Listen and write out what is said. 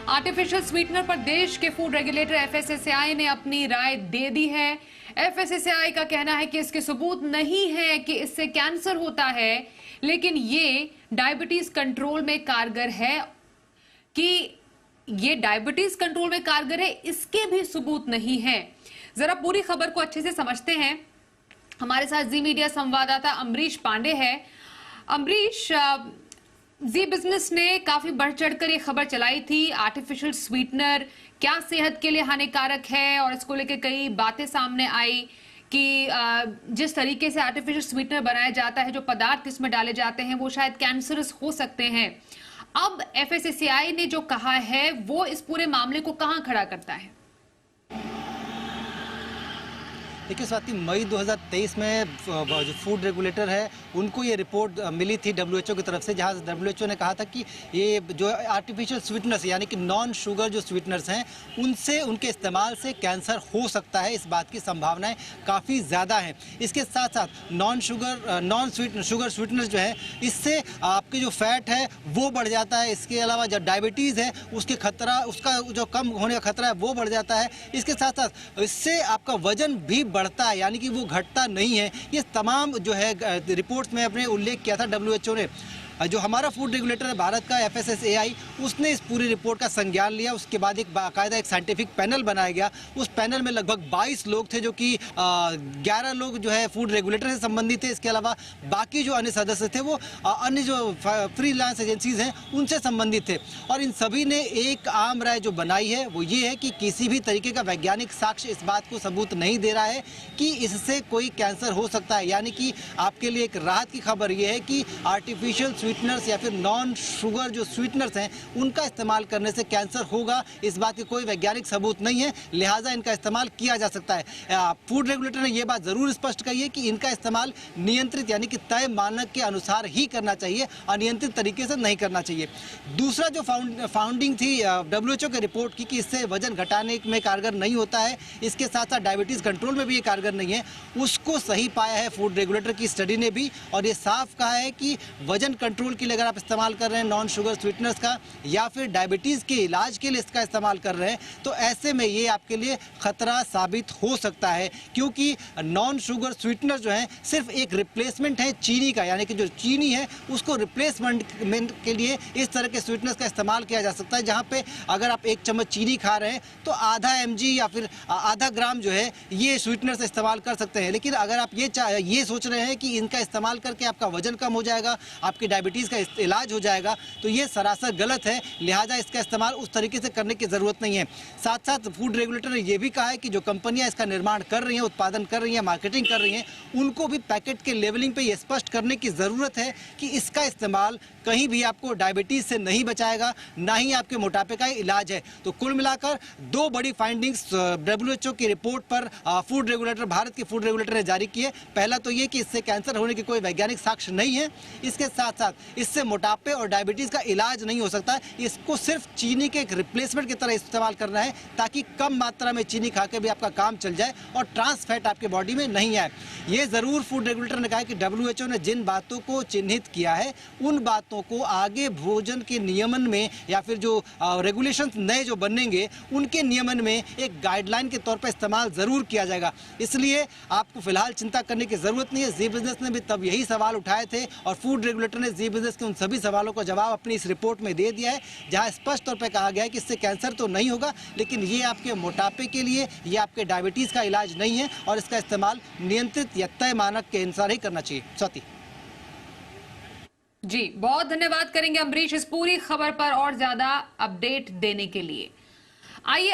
Artificial sweetener पर देश के फूड रेगुलेटर एफएसएसएआई ने अपनी राय दे दी है। एफएसएसएआई का कहना है कि इसके सबूत नहीं है कि इससे कैंसर होता है, लेकिन ये डायबिटीज कंट्रोल में कारगर है। कि ये डायबिटीज कंट्रोल में कारगर है, इसके भी सबूत नहीं है। जरा पूरी खबर को अच्छे से समझते हैं। हमारे साथ जी मीडिया संवाददाता अमरीश पांडे है। अमरीश, जी बिजनेस ने काफी बढ़ चढ़कर ये खबर चलाई थी, आर्टिफिशियल स्वीटनर क्या सेहत के लिए हानिकारक है, और इसको लेकर कई बातें सामने आई कि जिस तरीके से आर्टिफिशियल स्वीटनर बनाया जाता है, जो पदार्थ इसमें डाले जाते हैं, वो शायद कैंसरस हो सकते हैं। अब एफएसएसएआई ने जो कहा है वो इस पूरे मामले को कहां खड़ा करता है? देखिए स्वाति, मई 2023 में जो फूड रेगुलेटर है उनको ये रिपोर्ट मिली थी डब्ल्यूएचओ की तरफ से, जहाँ डब्ल्यूएचओ ने कहा था कि ये जो आर्टिफिशियल स्वीटनर्स यानी कि नॉन शुगर जो स्वीटनर्स हैं उनसे उनके इस्तेमाल से कैंसर हो सकता है, इस बात की संभावनाएं काफ़ी ज़्यादा हैं। इसके साथ साथ नॉन शुगर स्वीटनर्स जो है इससे आपके जो फैट है वो बढ़ जाता है। इसके अलावा जो डायबिटीज़ है उसका जो कम होने का खतरा है वो बढ़ जाता है। इसके साथ साथ इससे आपका वजन भी बढ़ता है, यानी कि वो घटता नहीं है। ये तमाम जो है रिपोर्ट्स में अपने उल्लेख किया था डब्ल्यूएचओ ने। जो हमारा फूड रेगुलेटर है भारत का एफएसएसएआई, उसने इस पूरी रिपोर्ट का संज्ञान लिया। उसके बाद एक बाकायदा एक साइंटिफिक पैनल बनाया गया। उस पैनल में लगभग 22 लोग थे, जो कि 11 लोग जो है फूड रेगुलेटर से संबंधित थे। इसके अलावा बाकी जो अन्य सदस्य थे वो अन्य जो फ्रीलांस एजेंसीज हैं उनसे संबंधित थे। और इन सभी ने एक आम राय जो बनाई है वो ये है कि किसी भी तरीके का वैज्ञानिक साक्ष्य इस बात को सबूत नहीं दे रहा है कि इससे कोई कैंसर हो सकता है। यानी कि आपके लिए एक राहत की खबर ये है कि आर्टिफिशियल स्वीटनर्स या फिर नॉन शुगर जो स्वीटनर्स हैं उनका इस्तेमाल करने से कैंसर होगा, इस बात के कोई वैज्ञानिक सबूत नहीं है, लिहाजा इनका इस्तेमाल किया जा सकता है। फूड रेगुलेटर ने यह बात जरूर स्पष्ट कही है कि इनका इस्तेमाल नियंत्रित यानी कि तय मानक के अनुसार ही करना चाहिए, अनियंत्रित तरीके से नहीं करना चाहिए। दूसरा जो फाउंडिंग थी डब्ल्यूएचओ की रिपोर्ट की कि इससे वजन घटाने में कारगर नहीं होता है, इसके साथ साथ डायबिटीज कंट्रोल में भी ये कारगर नहीं है, उसको सही पाया है फूड रेगुलेटर की स्टडी ने भी। और ये साफ कहा है कि वजन कंट्रोल के लिए अगर आप इस्तेमाल कर रहे हैं नॉन शुगर स्वीटनर्स का, या फिर डायबिटीज के इलाज के लिए इसका इस्तेमाल कर रहे हैं, तो ऐसे में ये आपके लिए खतरा साबित हो सकता है। क्योंकि नॉन शुगर स्वीटनर जो है सिर्फ एक रिप्लेसमेंट है चीनी का, यानी कि जो चीनी है उसको रिप्लेसमेंट के लिए इस तरह के स्वीटनर्स का इस्तेमाल किया जा सकता है। जहां पे अगर आप 1 चम्मच चीनी खा रहे हैं तो आधा mg या फिर आधा ग्राम जो है ये स्वीटनर से इस्तेमाल कर सकते हैं। लेकिन अगर आप ये सोच रहे हैं कि इनका इस्तेमाल करके आपका वजन कम हो जाएगा, आपकी डायबिटीज का इलाज हो जाएगा, तो ये सरासर गलत है। लिहाजा इसका इस्तेमाल उस तरीके से करने की जरूरत नहीं है। साथ साथ फूड रेगुलेटर ने यह भी कहा है कि जो कंपनियां इसका निर्माण कर रही हैं, उत्पादन कर रही हैं, मार्केटिंग कर रही हैं, उनको भी पैकेट के लेवलिंग पे ये स्पष्ट करने की जरूरत है कि इसका इस्तेमाल कहीं भी आपको डायबिटीज से नहीं बचाएगा, ना ही आपके मोटापे का इलाज है। तो कुल मिलाकर 2 बड़ी फाइंडिंग्स डब्ल्यूएचओ की रिपोर्ट पर फूड रेगुलेटर, भारत के फूड रेगुलेटर ने जारी की है। पहला तो ये कि इससे कैंसर होने की कोई वैज्ञानिक साक्ष्य नहीं है। इसके साथ साथ इससे मोटापे और डायबिटीज का इलाज नहीं हो सकता है। इसको सिर्फ चीनी के एक रिप्लेसमेंट की तरह इस्तेमाल करना है, ताकि कम मात्रा में चीनी खा के भी आपका काम चल जाए और ट्रांस फैट आपके बॉडी में नहीं आए। ये जरूर फूड रेगुलेटर ने कहा कि डब्ल्यूएचओ ने जिन बातों को चिन्हित किया है उन बातों को आगे भोजन के नियमन में या फिर जो रेगुलेशंस नए जो बनेंगे उनके नियमन में एक गाइडलाइन के तौर पर इस्तेमाल जरूर किया जाएगा। इसलिए आपको फिलहाल चिंता करने की जरूरत नहीं है। जी बिजनेस ने भी तब यही सवाल उठाए थे और फूड रेगुलेटर ने जी बिजनेस के उन सभी सवालों का जवाब अपनी इस रिपोर्ट में दे दिया है, जहां स्पष्ट तौर पर कहा गया है कि इससे कैंसर तो नहीं होगा, लेकिन ये आपके मोटापे के लिए, ये आपके डायबिटीज का इलाज नहीं है और इसका इस्तेमाल नियंत्रित या तय मानक के अनुसार ही करना चाहिए। स्वाति जी, बहुत धन्यवाद करेंगे अमरीश इस पूरी खबर पर और ज्यादा अपडेट देने के लिए। आइए